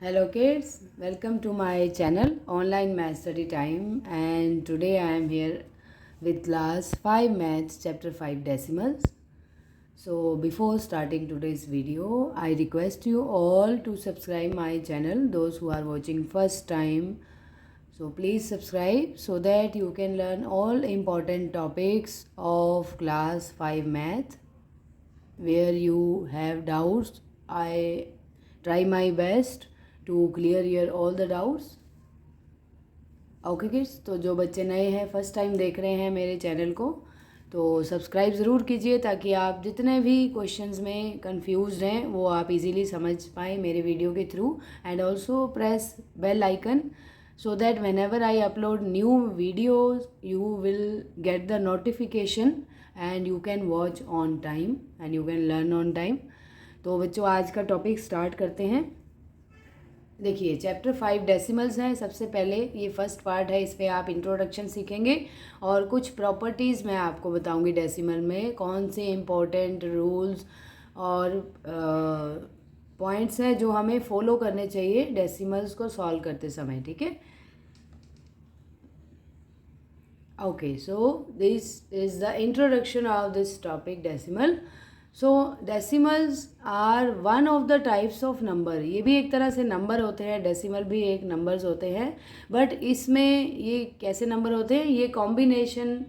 Hello kids, welcome to my channel Online Math Study Time, and today I am here with class 5 Maths chapter 5 decimals. So before starting today's video, I request you all to subscribe my channel, those who are watching first time. So please subscribe so that you can learn all important topics of class 5 Math. Where you have doubts, I try my best to clear your all the doubts. Okay kids, तो जो बच्चे नए हैं first time देख रहे हैं मेरे channel को, तो सब्सक्राइब ज़रूर कीजिए ताकि आप जितने भी क्वेश्चंस में कंफ्यूज हैं वो आप इजीली समझ पाएँ मेरे वीडियो के through. And also press bell icon so that whenever I upload new videos you will get the notification and you can watch on time and you can learn on time. तो बच्चों आज का topic start करते हैं. देखिए chapter 5 decimals है. सबसे पहले ये फर्स्ट पार्ट है, इस पर आप इंट्रोडक्शन सीखेंगे और कुछ प्रॉपर्टीज़ मैं आपको बताऊंगी डेसिमल में कौन से इम्पोर्टेंट रूल्स और पॉइंट्स हैं जो हमें फॉलो करने चाहिए डेसिमल्स को सॉल्व करते समय. ठीक है, okay. So this is the introduction of this topic decimal. So decimals are one of the types of number. ये भी एक तरह से नंबर होते हैं, डेसिमल भी एक नंबर्स होते हैं, बट इसमें ये कैसे नंबर होते हैं, ये कॉम्बिनेशन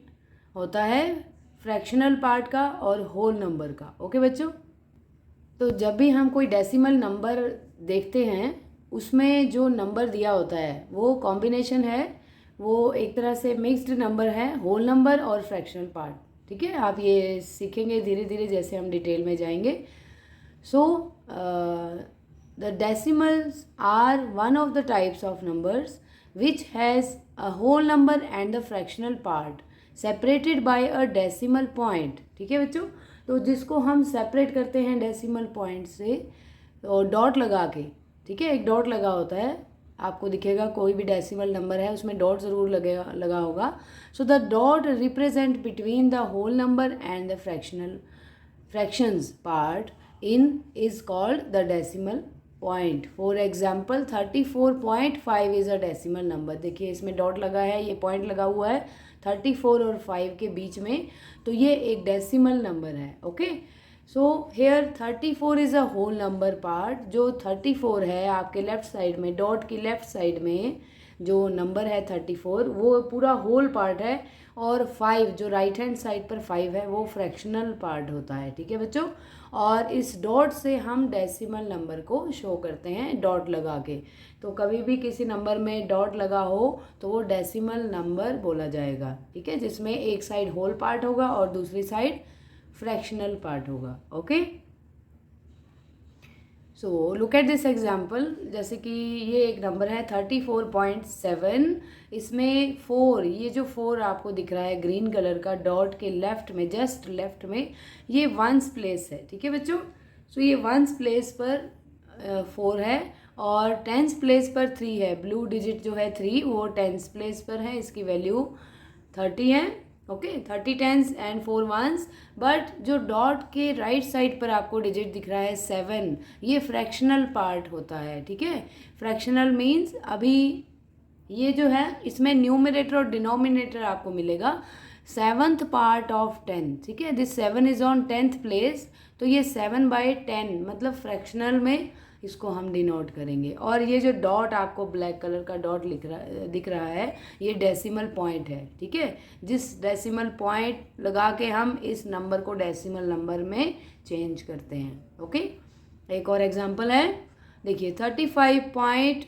होता है फ्रैक्शनल पार्ट का और होल नंबर का. ओके बच्चों, तो जब भी हम कोई डेसिमल नंबर देखते हैं उसमें जो नंबर दिया होता है वो कॉम्बिनेशन है, वो एक तरह से मिक्स्ड नंबर है, होल नंबर और फ्रैक्शनल पार्ट. ठीक है, आप ये सीखेंगे धीरे धीरे जैसे हम डिटेल में जाएंगे. So the decimals are one of the types of numbers which has a whole number and the fractional part separated by a decimal point. ठीक है बच्चों, तो जिसको हम सेपरेट करते हैं डेसिमल पॉइंट से तो डॉट लगा के. ठीक है, एक डॉट लगा होता है, आपको दिखेगा कोई भी डेसिमल नंबर है उसमें डॉट ज़रूर लगा होगा. So the dot represent between the whole number and the fractions part in is called the decimal point. For example 34.5 is a decimal number. देखिए इसमें डॉट लगा है, ये पॉइंट लगा हुआ है 34 और 5 के बीच में, तो ये एक डेसिमल नंबर है. Okay, so here 34 is a whole number part. जो 34 है आपके लेफ्ट साइड में, डॉट की लेफ्ट साइड में जो नंबर है 34 वो पूरा होल पार्ट है, और 5 जो राइट हैंड साइड पर 5 है वो फ्रैक्शनल पार्ट होता है. ठीक है बच्चों, और इस डॉट से हम डेसिमल नंबर को शो करते हैं डॉट लगा के. तो कभी भी किसी नंबर में डॉट लगा हो तो वो डेसिमल नंबर बोला जाएगा. ठीक है, जिसमें एक साइड होल पार्ट होगा और दूसरी साइड फ्रैक्शनल पार्ट होगा. Okay, so look at this example. जैसे कि ये एक नंबर है 34.7. इसमें 4, ये जो 4 आपको दिख रहा है ग्रीन कलर का डॉट के लेफ्ट में, जस्ट लेफ्ट में, ये वंस प्लेस है. ठीक है बच्चों, सो ये वंस प्लेस पर 4 है और टेंस प्लेस पर 3 है. ब्लू डिजिट जो है 3 वो टेंस प्लेस पर है, इसकी वैल्यू 30 है. Okay, 30 tens and 4 ones. But जो डॉट के राइट साइड पर आपको डिजिट दिख रहा है 7, ये फ्रैक्शनल पार्ट होता है. ठीक है, फ्रैक्शनल मीन्स अभी ये जो है इसमें न्यूमरेटर और डिनोमिनेटर आपको मिलेगा 7th पार्ट ऑफ 10. ठीक है, this 7 is on 10th place, तो ये 7/10 मतलब फ्रैक्शनल में इसको हम डिनोट करेंगे. और ये जो डॉट आपको ब्लैक कलर का डॉट दिख रहा है ये डेसिमल पॉइंट है. ठीक है, जिस डेसिमल पॉइंट लगा के हम इस नंबर को डेसिमल नंबर में चेंज करते हैं. ओके, एक और एग्जांपल है. देखिए 35.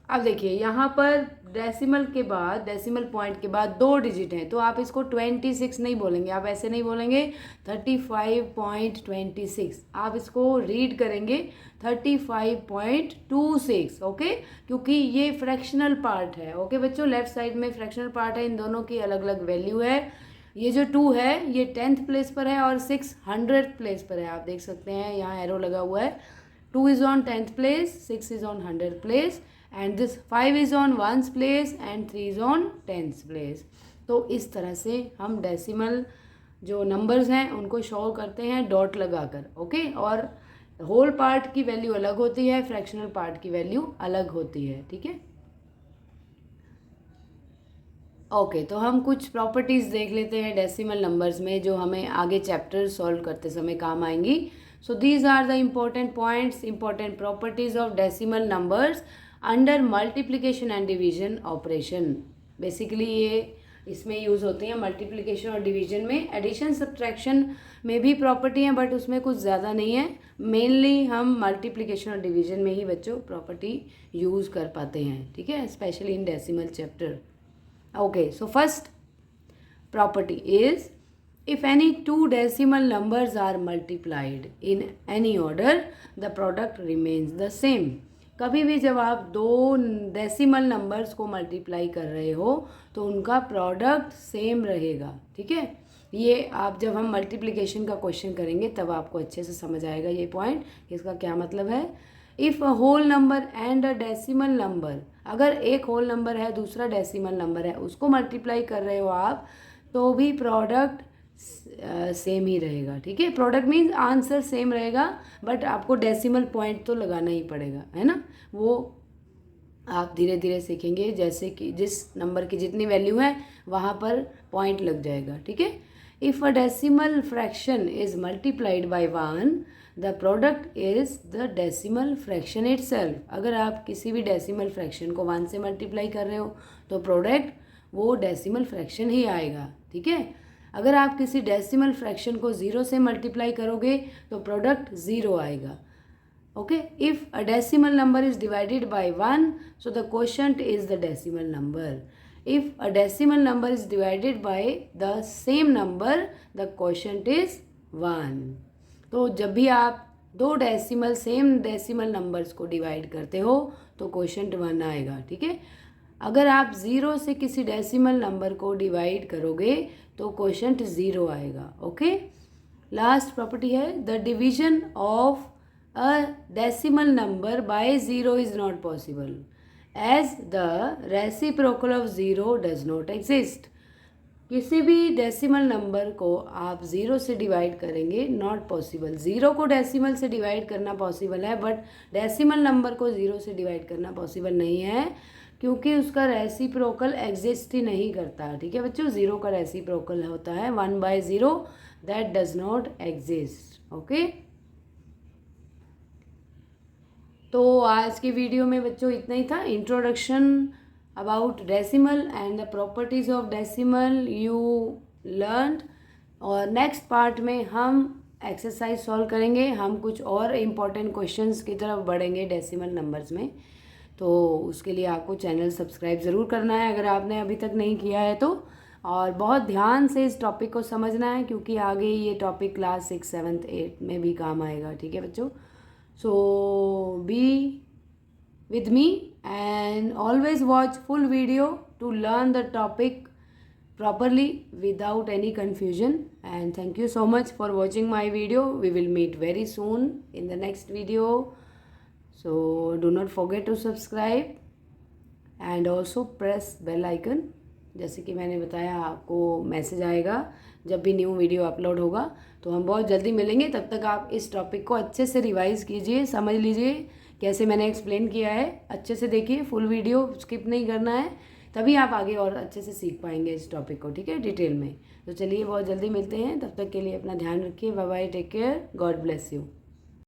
अब देखिए यहाँ पर डेसिमल के बाद, डेसिमल पॉइंट के बाद 2 डिजिट हैं, तो आप इसको 26 नहीं बोलेंगे, आप ऐसे नहीं बोलेंगे 35.26, आप इसको रीड करेंगे 35.26. ओके, क्योंकि ये फ्रैक्शनल पार्ट है. ओके बच्चों, लेफ्ट साइड में फ्रैक्शनल पार्ट है, इन दोनों की अलग अलग वैल्यू है. ये जो 2 है ये 10th प्लेस पर है और 6 100th प्लेस पर है. आप देख सकते हैं यहाँ एरो लगा हुआ है. 2 is on 10th place, 6 is on 100th place, and this 5 is on 1st place and 3 is on 10th place. तो इस तरह से हम डेसिमल जो नंबर्स हैं उनको शो करते हैं डॉट लगाकर. ओके, और होल पार्ट की वैल्यू अलग होती है, फ्रैक्शनल पार्ट की वैल्यू अलग होती है, ठीक है। ओके, तो हम कुछ प्रॉपर्टीज़ देख लेते हैं डेसिमल नंबर्स में जो हमें आगे चैप्टर सॉल्व करते समय काम आएंगी। So these are the important points, important properties of decimal numbers under multiplication and division operation. Basically ये इसमें यूज़ होती हैं मल्टीप्लिकेशन और डिवीजन में। एडिशन सब्ट्रैक्शन में भी प्रॉपर्टी हैं बट उसमें कुछ ज़्यादा नहीं है। मेनली हम मल्टीप्लिकेशन और डिवीजन में ही बच्चों प्रॉपर्टी यूज़ कर पाते हैं, ठीक है, specially in decimal chapter. Okay, so first property is if any two decimal numbers are multiplied in any order, the product remains the same. कभी भी जब आप दो डेसिमल नंबर्स को मल्टीप्लाई कर रहे हो तो उनका प्रोडक्ट सेम रहेगा, ठीक है। ये आप जब हम मल्टीप्लिकेशन का क्वेश्चन करेंगे तब आपको अच्छे से समझ आएगा ये पॉइंट, इसका क्या मतलब है। If a whole number and a decimal number, अगर एक होल नंबर है दूसरा डेसिमल नंबर है उसको मल्टीप्लाई कर रहे हो आप तो भी प्रोडक्ट सेम ही रहेगा, ठीक है। प्रोडक्ट मीन्स आंसर सेम रहेगा बट आपको डेसिमल पॉइंट तो लगाना ही पड़ेगा, है ना। वो आप धीरे धीरे सीखेंगे, जैसे कि जिस नंबर की जितनी वैल्यू है वहाँ पर पॉइंट लग जाएगा, ठीक है। If a decimal fraction is multiplied by 1 the product is the decimal fraction itself. अगर आप किसी भी डेसिमल फ्रैक्शन को 1 से मल्टीप्लाई कर रहे हो तो प्रोडक्ट वो डेसिमल फ्रैक्शन ही आएगा, ठीक है। अगर आप किसी डेसिमल फ्रैक्शन को 0 से मल्टीप्लाई करोगे तो प्रोडक्ट 0 आएगा। Okay, if a decimal number is divided by 1, so the quotient is the decimal number. If a decimal number is divided by the same number, the quotient is 1. तो जब भी आप दो डेसिमल सेम डेसिमल नंबर्स को divide करते हो तो quotient 1 आएगा, ठीक है। अगर आप 0 से किसी डेसिमल नंबर को डिवाइड करोगे तो क्वोशंट 0 आएगा, ओके। लास्ट प्रॉपर्टी है the division of a decimal number by 0 is not possible as the reciprocal of 0 does not exist. किसी भी डेसिमल नंबर को आप 0 से डिवाइड करेंगे नॉट पॉसिबल। 0 को डेसिमल से डिवाइड करना पॉसिबल है बट डेसिमल नंबर को 0 से डिवाइड करना पॉसिबल नहीं है क्योंकि उसका रेसिप्रोकल एग्जिस्ट ही नहीं करता, ठीक है बच्चों। 0 का रेसिप्रोकल होता है 1/0, that does not exist, okay. तो आज की वीडियो में बच्चों इतना ही था। Introduction about decimal and the properties of decimal you learned, और नेक्स्ट पार्ट में हम एक्सरसाइज सॉल्व करेंगे। हम कुछ और इम्पॉर्टेंट क्वेश्चंस की तरफ बढ़ेंगे डेसिमल नंबर्स में। तो उसके लिए आपको चैनल सब्सक्राइब ज़रूर करना है अगर आपने अभी तक नहीं किया है तो, और बहुत ध्यान से इस टॉपिक को समझना है क्योंकि आगे ये टॉपिक क्लास 6, 7, 8 में भी काम आएगा, ठीक है बच्चों। So be with me and always watch full video to learn the topic properly without any confusion. And thank you so much for watching my video. We will meet very soon in the next video. So do not forget to subscribe and also press bell icon. जैसे कि मैंने बताया आपको message आएगा जब भी new video upload होगा। तो हम बहुत जल्दी मिलेंगे, तब तक आप इस टॉपिक को अच्छे से रिवाइज़ कीजिए, समझ लीजिए कैसे मैंने एक्सप्लेन किया है, अच्छे से देखिए, फुल वीडियो स्किप नहीं करना है, तभी आप आगे और अच्छे से सीख पाएंगे इस टॉपिक को, ठीक है, डिटेल में। तो चलिए बहुत जल्दी मिलते हैं, तब तक के लिए अपना ध्यान रखिए। Bye bye, take care, God bless you.